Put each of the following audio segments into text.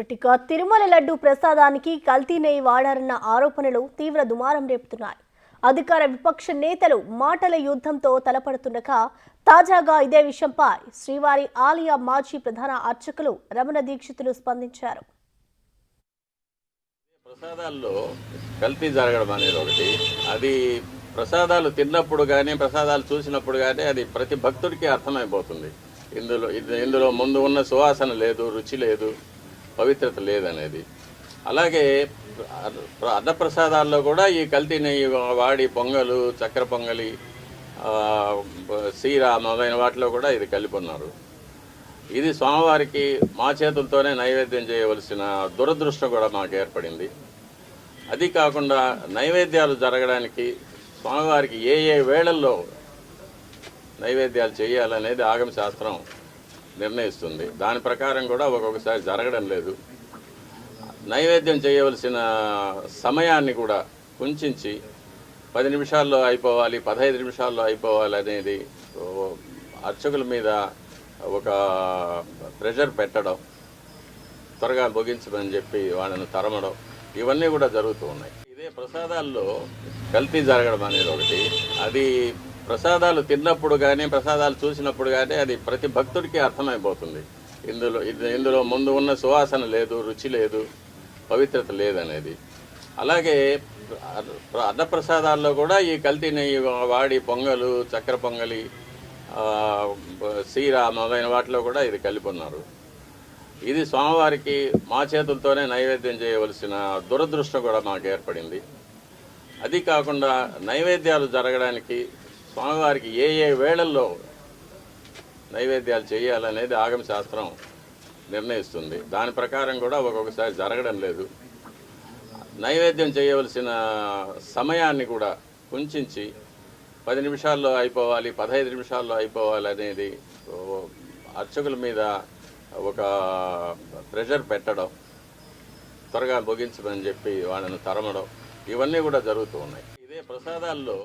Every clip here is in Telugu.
ఇక తిరుమల లడ్డు ప్రసాదానికి కల్తీ నెయ్యి వాడారన్న ఆరోపణలు తీవ్ర దుమారం రేపుతున్నాయి. అధికార విపక్ష నేతలు మాటల యుద్ధంతో తలపడుతుండగా తాజాగా ఇదే విషయంపై శ్రీవారి ఆలయ మాజీ ప్రధాన అర్చకులు రమణ దీక్షితులు స్పందించారు. ప్రసాదాల్లో కల్తీ జరగడం అనేది ఒకటి. అది ప్రసాదాలు తిన్నప్పుడు కానీ ప్రసాదాలు చూసినప్పుడు కానీ అది ప్రతి భక్తుడికి అర్థమైపోతుంది. ఇందులో ముందు ఉన్న సువాసన లేదు, రుచి లేదు, పవిత్రత లేదనేది. అలాగే అన్నప్రసాదాల్లో కూడా ఈ కల్తీ నెయ్యి వాడి పొంగలు, చక్కెర పొంగలి, సీర మొదలైన వాటిలో కూడా ఇది కలిపి ఉన్నారు. ఇది స్వామివారికి మా చేతులతోనే నైవేద్యం చేయవలసిన దురదృష్టం కూడా మాకు ఏర్పడింది. అది కాకుండా నైవేద్యాలు జరగడానికి స్వామివారికి ఏ ఏ వేళల్లో నైవేద్యాలు చేయాలనేది ఆగమ శాస్త్రం నిర్ణయిస్తుంది. దాని ప్రకారం కూడా ఒక్కొక్కసారి జరగడం లేదు. నైవేద్యం చేయవలసిన సమయాన్ని కూడా కుంచి 10 నిమిషాల్లో అయిపోవాలి, 15 నిమిషాల్లో అయిపోవాలి అనేది అర్చకుల మీద ఒక ప్రెషర్ పెట్టడం, త్వరగా ముగించమని చెప్పి వాళ్ళని తరమడం, ఇవన్నీ కూడా జరుగుతూ ఉన్నాయి. ఇదే ప్రసాదాల్లో కల్తీ జరగడం అనేది ఒకటి. అది ప్రసాదాలు తిన్నప్పుడు కానీ ప్రసాదాలు చూసినప్పుడు కానీ అది ప్రతి భక్తుడికి అర్థమైపోతుంది. ఇందులో ముందు ఉన్న సువాసన లేదు, రుచి లేదు, పవిత్రత లేదనేది. అలాగే అన్నప్రసాదాల్లో కూడా ఈ కల్తీ నెయ్యి వాడి పొంగలు, చక్కెర పొంగలి, సీర మొదలైన వాటిలో కూడా ఇది కలిపి ఉన్నారు. ఇది స్వామివారికి మా చేతులతోనే నైవేద్యం చేయవలసిన దురదృష్టం కూడా మాకు ఏర్పడింది. అది కాకుండా నైవేద్యాలు జరగడానికి స్వామివారికి ఏ ఏ వేళల్లో నైవేద్యాలు చేయాలనేది ఆగమ శాస్త్రం నిర్ణయిస్తుంది. దాని ప్రకారం కూడా ఒక్కొక్కసారి జరగడం లేదు. నైవేద్యం చేయవలసిన సమయాన్ని కూడా కుంచి 10 నిమిషాల్లో అయిపోవాలి, 15 నిమిషాల్లో అయిపోవాలి అనేది అర్చకుల మీద ఒక ప్రెషర్ పెట్టడం, త్వరగా ముగించమని చెప్పి వాళ్ళని తరమడం, ఇవన్నీ కూడా జరుగుతూ ఉన్నాయి. ఇదే ప్రసాదాల్లో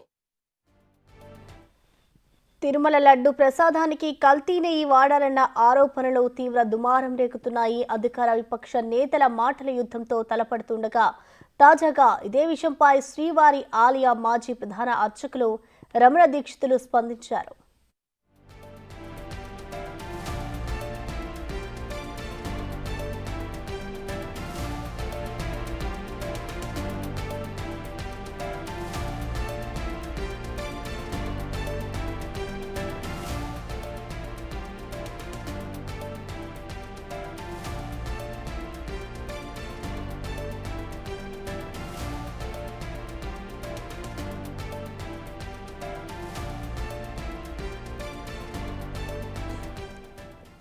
తిరుమల లడ్డు ప్రసాదానికి కల్తీ నెయ్యి వాడారన్న ఆరోపణలు తీవ్ర దుమారం రేగుతున్నాయి. అధికార విపక్ష నేతల మాటల యుద్ధంతో తలపడుతుండగా తాజాగా ఇదే విషయంపై శ్రీవారి ఆలయ మాజీ ప్రధాన అర్చకులు రమణ దీక్షితులు స్పందించారు.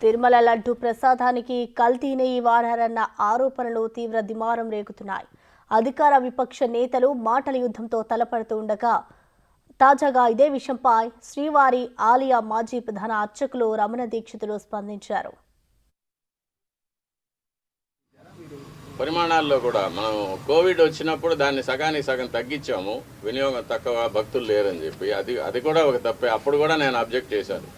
తిరుమల లడ్డు ప్రసాదానికి కల్తీ నెయ్యి వాడారన్న ఆరోపణలు తీవ్ర దుమారం రేగుతున్నాయి. అధికార విపక్ష నేతలు మాటల యుద్ధంతో తలపడుతుండగా తాజాగా ఇదే విషయంపై శ్రీవారి ఆలయ మాజీ ప్రధాన అర్చకులు రమణ దీక్షితులు స్పందించారు. పరిమాణాల్లో కూడా మనం కోవిడ్ వచ్చినప్పుడు దాన్ని సగానికి సగం తగ్గించాము, వినియోగం తక్కువ, భక్తులు లేరని చెప్పి. అది కూడా ఒక తప్పే. అప్పుడు కూడా నేను అబ్జెక్ట్ చేశాను.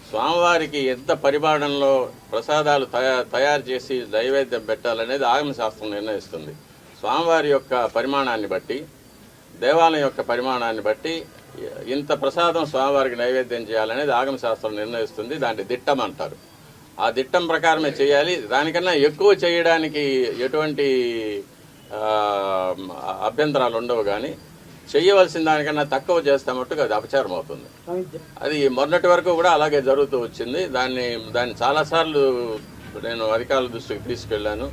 స్వామివారికి ఎంత పరిమాణంలో ప్రసాదాలు తయారు చేసి నైవేద్యం పెట్టాలనేది ఆగమ శాస్త్రం నిర్ణయిస్తుంది. స్వామివారి యొక్క పరిమాణాన్ని బట్టి, దేవాలయం యొక్క పరిమాణాన్ని బట్టి ఇంత ప్రసాదం స్వామివారికి నైవేద్యం చేయాలనేది ఆగమ శాస్త్రం నిర్ణయిస్తుంది. దాన్ని దిట్టం అంటారు. ఆ దిట్టం ప్రకారమే చేయాలి. దానికన్నా ఎక్కువ చేయడానికి ఎటువంటి అభ్యంతరాలు ఉండవు. కానీ చేయవలసిన దానికన్నా తక్కువ చేస్తే మట్టుకు అది అపచారం అవుతుంది. అది మొన్నటి వరకు కూడా అలాగే జరుగుతూ వచ్చింది. దాన్ని చాలాసార్లు నేను అధికారుల దృష్టికి తీసుకెళ్లాను.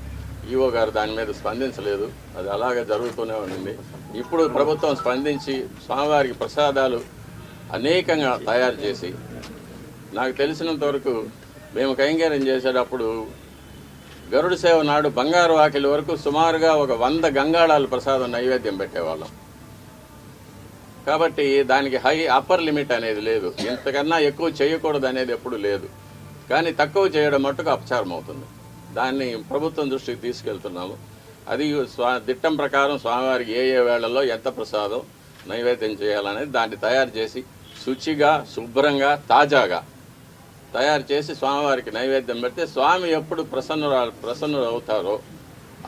ఈఓ గారు దాని మీద స్పందించలేదు. అది అలాగే జరుగుతూనే ఉంది. ఇప్పుడు ప్రభుత్వం స్పందించి స్వామివారికి ప్రసాదాలు అనేకంగా తయారు చేసి, నాకు తెలిసినంత వరకు మేము కైంకర్యం చేసేటప్పుడు గరుడ సేవ నాడు బంగారు వాకిలి వరకు సుమారుగా ఒక 100 గంగాళాలు ప్రసాదం నైవేద్యం పెట్టేవాళ్ళం. కాబట్టి దానికి అప్పర్ లిమిట్ అనేది లేదు. ఇంతకన్నా ఎక్కువ చేయకూడదు అనేది ఎప్పుడు లేదు. కానీ తక్కువ చేయడం మట్టుకు అపచారం అవుతుంది. దాన్ని ప్రభుత్వం దృష్టికి తీసుకెళ్తున్నాము. అది దిట్టం ప్రకారం స్వామివారికి ఏ ఏ వేళల్లో ఎంత ప్రసాదం నైవేద్యం చేయాలనేది దాన్ని తయారు చేసి శుచిగా, శుభ్రంగా, తాజాగా తయారు చేసి స్వామివారికి నైవేద్యం పెడితే స్వామి ఎప్పుడు ప్రసన్నులు అవుతారో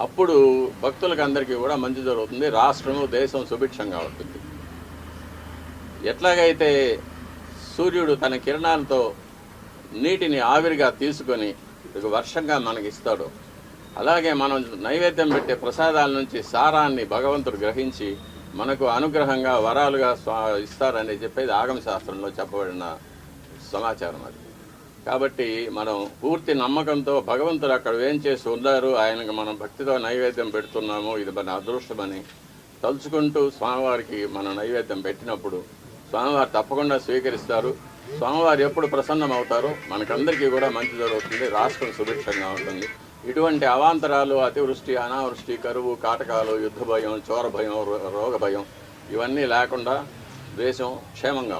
అప్పుడు భక్తులకు అందరికీ కూడా మంచి జరుగుతుంది, రాష్ట్రము దేశం సుభిక్షంగా ఉంటుంది. ఎట్లాగైతే సూర్యుడు తన కిరణాలతో నీటిని ఆవిరిగా తీసుకొని వర్షంగా మనకి ఇస్తాడు, అలాగే మనం నైవేద్యం పెట్టే ప్రసాదాల నుంచి సారాన్ని భగవంతుడు గ్రహించి మనకు అనుగ్రహంగా వరాలుగా ఇస్తారని చెప్పేది ఆగమ శాస్త్రంలో చెప్పబడిన సమాచారం అది. కాబట్టి మనం పూర్తి నమ్మకంతో భగవంతుడు అక్కడ ఏం చేసి ఉన్నారు, ఆయనకు మనం భక్తితో నైవేద్యం పెడుతున్నాము, ఇది మన అదృష్టమని తలుచుకుంటూ స్వామివారికి మనం నైవేద్యం పెట్టినప్పుడు స్వామివారు తప్పకుండా స్వీకరిస్తారు. స్వామివారు ఎప్పుడు ప్రసన్నం అవుతారో మనకందరికీ కూడా మంచి జరుగుతుంది, రాష్ట్రం సుభిక్షంగా ఉంటుంది. ఇటువంటి అవాంతరాలు, అతివృష్టి, అనావృష్టి, కరువు, కాటకాలు, యుద్ధ భయం, చోర భయం, రోగ భయం ఇవన్నీ లేకుండా దేశం క్షేమంగా